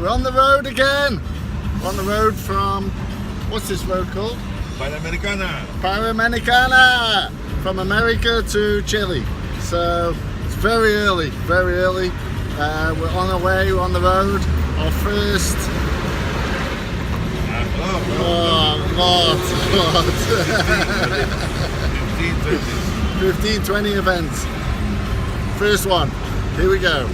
We're on the road again. We're on the road from, what's this road called? Panamericana. From America to Chile. So it's very early, very early. We're on our way, we're on the road. Our first... Lord. 15-20 events. First one. Here we go.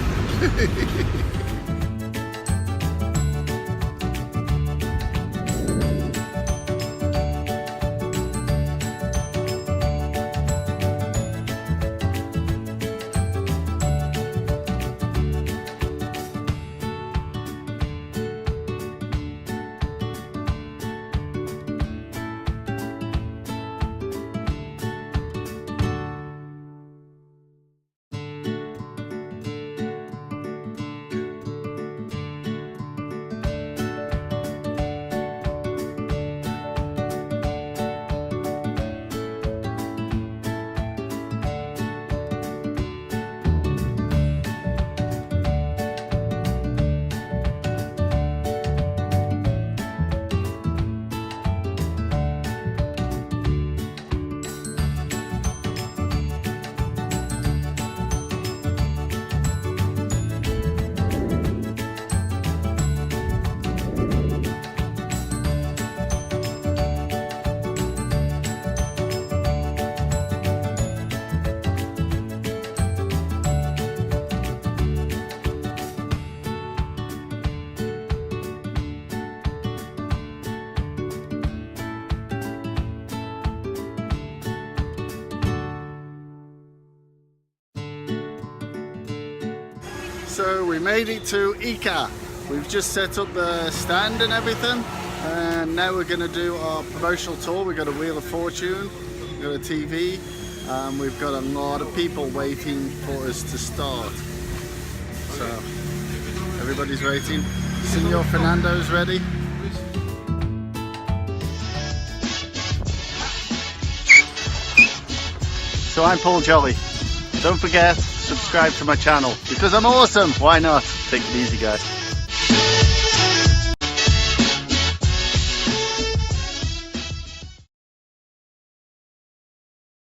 So we made it to ICA. We've just set up the stand and everything, and now we're going to do our promotional tour. We've got a Wheel of Fortune, we've got a TV, and we've got a lot of people waiting for us to start. So everybody's waiting. Senor Fernando's ready. So I'm Paul Jolley. Don't forget, subscribe to my channel because I'm awesome. Why not? Take it easy, guys.